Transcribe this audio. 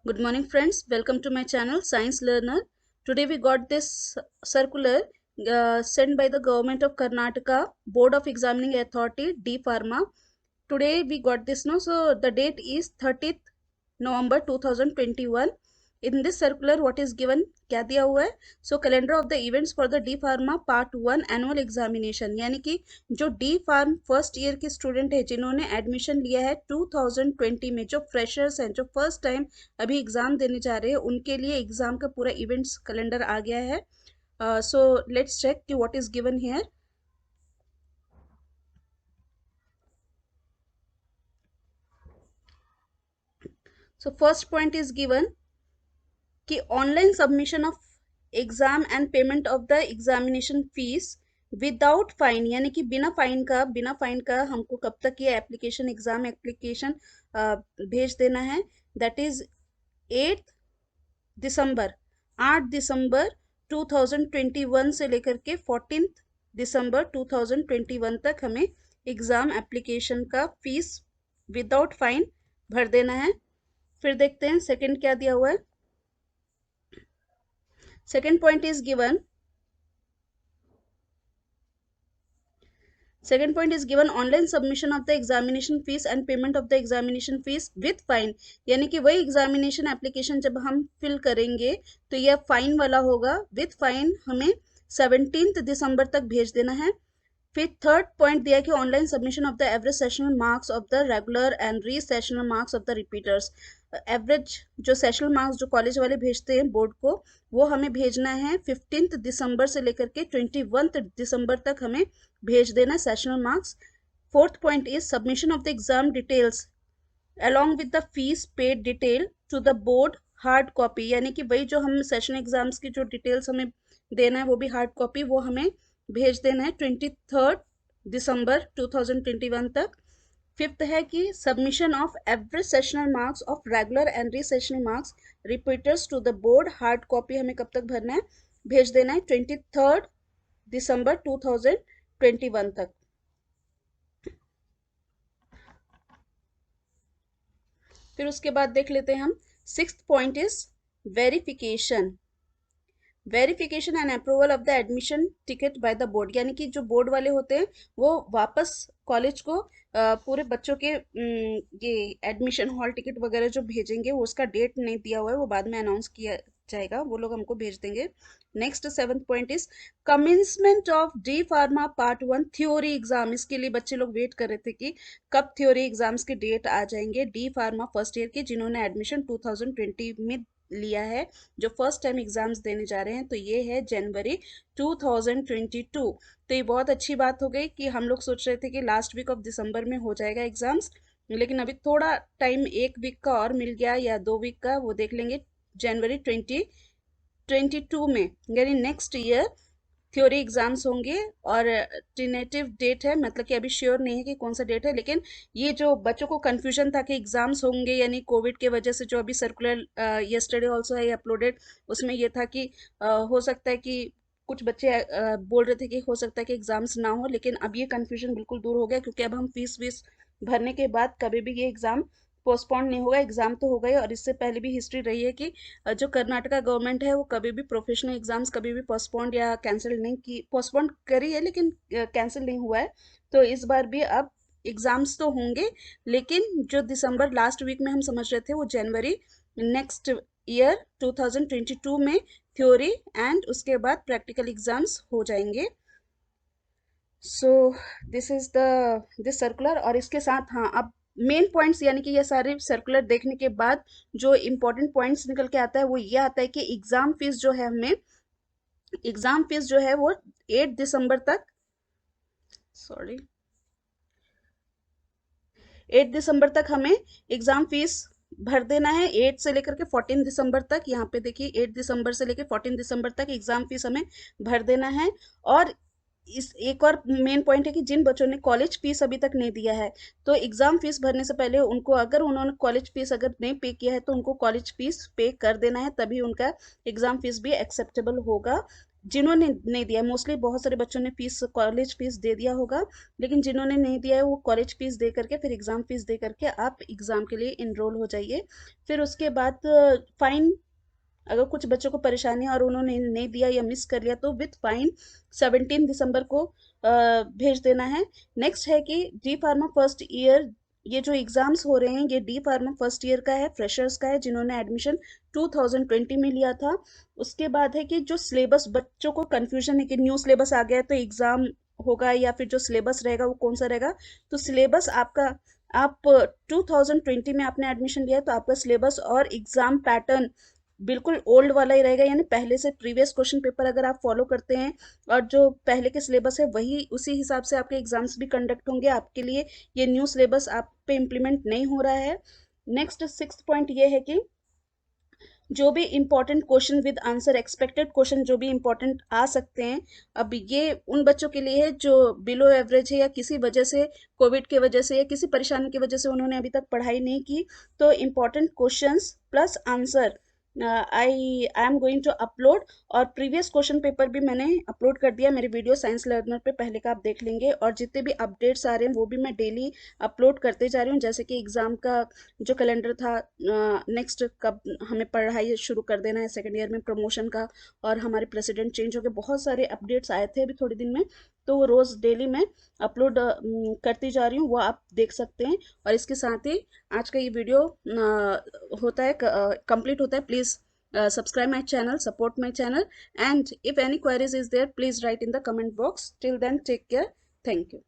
Good morning friends, welcome to my channel Science Learner. Today we got this circular sent by the government of Karnataka Board of Examining Authority D Pharma. Today we got this so the date is 30th November 2021. In this circular what is given क्या दिया हुआ है so calendar of the events for the D pharma part 1 annual examination यानी कि जो D pharm first year के student है जिन्होंने एडमिशन लिया है 2020 में, जो फ्रेशर्स हैं, जो फर्स्ट टाइम अभी एग्जाम देने जा रहे हैं, उनके लिए एग्जाम का पूरा इवेंट्स कैलेंडर आ गया है। सो लेट्स चेक कि what is given here. So first point is given कि online submission of exam and payment of the examination fees without fine, यानी कि बिना फाइन का हमको कब तक ये एप्लीकेशन एग्जाम एप्लीकेशन भेज देना है। दैट इज 8 दिसंबर 8 दिसंबर 2021 से लेकर के 14 दिसंबर 2021 तक हमें एग्जाम एप्लीकेशन का फीस विदाउट फाइन भर देना है। फिर देखते हैं सेकंड क्या दिया हुआ है। Second point is given online submission of the examination fees and payment of the examination fees with fine, यानी कि वही एग्जामिनेशन एप्लीकेशन जब हम फिल करेंगे तो यह फाइन वाला होगा। विथ फाइन हमें 17 दिसंबर तक भेज देना है। फिर थर्ड पॉइंट दिया है कि online submission of the average sessional marks of the regular and re sessional marks of the repeaters. Average जो सेशनल मार्क्स जो कॉलेज वाले भेजते हैं बोर्ड को, वो हमें भेजना है 15 दिसंबर से लेकर के 21 दिसंबर तक हमें भेज देना sessional marks. Fourth point is submission of the exam details along with the fees paid detail to the board hard copy, यानी कि वही जो हम सेशन एग्जाम्स की जो डिटेल्स हमें देना है वो भी हार्ड कॉपी वो हमें भेज देना है 23 दिसंबर 2021 तक। फिफ्थ है कि submission of average sessional marks of regular and re sessional marks repeaters to the board hard copy हमें कब तक भरना है, भेज देना है 23 दिसंबर 2021 तक। फिर उसके बाद देख लेते हैं हम sixth point is verification and approval of the admission ticket by the board, यानी कि जो बोर्ड वाले होते हैं वो वापस कॉलेज को पूरे बच्चों के ये एडमिशन हॉल टिकट वगैरह जो भेजेंगे वो उसका डेट नहीं दिया हुआ है, वो बाद में अनाउंस किया जाएगा, वो लोग हमको भेज देंगे। Next seventh point is commencement of D pharma part 1 theory exam. इसके लिए बच्चे लोग वेट कर रहे थे कि कब थ्योरी एग्जाम्स के डेट आ जाएंगे डी फार्मा फर्स्ट ईयर के जिन्होंने एडमिशन 2020 में लिया है, जो फर्स्ट टाइम एग्जाम्स देने जा रहे हैं, तो ये है जनवरी 2022। तो ये बहुत अच्छी बात हो गई कि हम लोग सोच रहे थे कि लास्ट वीक ऑफ दिसंबर में हो जाएगा एग्जाम्स, लेकिन अभी थोड़ा टाइम एक वीक का और मिल गया या 2 वीक का, वो देख लेंगे जनवरी 2022 में, यानी नेक्स्ट ईयर थ्योरी एग्जाम्स होंगे। और टेनेटिव डेट है, मतलब कि अभी श्योर नहीं है कि कौन सा डेट है, लेकिन ये जो बच्चों को कंफ्यूजन था कि एग्जाम्स होंगे यानी कोविड के वजह से, जो अभी सर्कुलर यस्टरडे ऑल्सो है अपलोडेड, उसमें ये था कि हो सकता है कि कुछ बच्चे बोल रहे थे कि हो सकता है कि एग्जाम्स ना हो, लेकिन अब ये कंफ्यूजन बिल्कुल दूर हो गया क्योंकि अब हम फीस वीस भरने के बाद कभी भी ये एग्जाम पोस्टपोन नहीं होगा। एग्जाम तो होगा ही, और इससे पहले भी हिस्ट्री रही है कि जो कर्नाटका गवर्नमेंट है वो कभी भी प्रोफेशनल एग्जाम्स कभी भी पोस्टपोन या कैंसिल नहीं की, पोस्टपोन करी है लेकिन कैंसिल नहीं हुआ है। तो इस बार भी अब एग्जाम्स तो होंगे, लेकिन जो दिसंबर लास्ट वीक में हम समझ रहे थे वो जनवरी नेक्स्ट ईयर 2022 में थ्योरी एंड उसके बाद प्रैक्टिकल एग्जाम्स हो जाएंगे। So this is this circular. और इसके साथ हाँ, अब मेन पॉइंट्स, यानी कि ये सारे सर्कुलर देखने के बाद जो इम्पोर्टेंट पॉइंट्स निकल के आता है वो ये आता है कि एग्जाम फीस जो है हमें, एग्जाम फीस जो है वो 8 दिसंबर तक, सॉरी 8 दिसंबर तक हमें एग्जाम फीस भर देना है। 8 से लेकर के 14 दिसंबर तक, यहाँ पे देखिए 8 दिसंबर से लेकर 14 दिसंबर तक एग्जाम फीस हमें भर देना है। और इस एक और मेन पॉइंट है कि जिन बच्चों ने कॉलेज फीस अभी तक नहीं दिया है, तो एग्जाम फीस भरने से पहले उनको, अगर उन्होंने कॉलेज फीस अगर नहीं पे किया है तो उनको कॉलेज फीस पे कर देना है, तभी उनका एग्जाम फीस भी एक्सेप्टेबल होगा। जिन्होंने नहीं दिया, मोस्टली बहुत सारे बच्चों ने फीस, कॉलेज फीस दे दिया होगा, लेकिन जिन्होंने नहीं दिया है वो कॉलेज फीस दे करके फिर एग्ज़ाम फीस दे करके आप एग्ज़ाम के लिए इनरोल हो जाइए। फिर उसके बाद फाइन, अगर कुछ बच्चों को परेशानी है और उन्होंने नहीं दिया या मिस कर लिया तो विथ फाइन 17 दिसंबर को भेज देना है। नेक्स्ट है कि डी फार्मा फर्स्ट ईयर, ये जो एग्ज़ाम्स हो रहे हैं ये डी फार्मा फर्स्ट ईयर का है, फ्रेशर्स का है, जिन्होंने एडमिशन 2020 में लिया था। उसके बाद है कि जो सिलेबस, बच्चों को कन्फ्यूजन है कि न्यू सिलेबस आ गया है तो एग्ज़ाम होगा या फिर जो सिलेबस रहेगा वो कौन सा रहेगा। तो सिलेबस आपका, आप 2020 में आपने एडमिशन लिया है तो आपका सिलेबस और एग्ज़ाम पैटर्न बिल्कुल ओल्ड वाला ही रहेगा, यानी पहले से प्रीवियस क्वेश्चन पेपर अगर आप फॉलो करते हैं और जो पहले के सिलेबस है वही उसी हिसाब से आपके एग्जाम्स भी कंडक्ट होंगे आपके लिए। ये न्यू सिलेबस आप पे इम्प्लीमेंट नहीं हो रहा है। नेक्स्ट 6th पॉइंट ये है कि जो भी important question with answer, expected question जो भी इम्पोर्टेंट आ सकते हैं, अब ये उन बच्चों के लिए है जो बिलो एवरेज है या किसी वजह से, कोविड की वजह से या किसी परेशानी की वजह से उन्होंने अभी तक पढ़ाई नहीं की। तो important questions plus answer I am going to upload, और प्रीवियस क्वेश्चन पेपर भी मैंने अपलोड कर दिया मेरे वीडियो साइंस लर्नर पे, पहले का आप देख लेंगे। और जितने भी अपडेट्स आ रहे हैं वो भी मैं डेली अपलोड करते जा रही हूँ, जैसे कि एग्ज़ाम का जो कैलेंडर था, नेक्स्ट कब हमें पढ़ाई शुरू कर देना है सेकेंड ईयर में, प्रमोशन का, और हमारे प्रेसिडेंट चेंज हो गए, बहुत सारे अपडेट्स आए थे अभी थोड़े दिन में, तो वो रोज़ डेली मैं अपलोड करती जा रही हूँ, वो आप देख सकते हैं। और इसके साथ ही आज का ये वीडियो होता है, कंप्लीट होता है। Please subscribe my channel, support my channel, and if any queries is there please write in the comment box. Till then, take care. Thank you.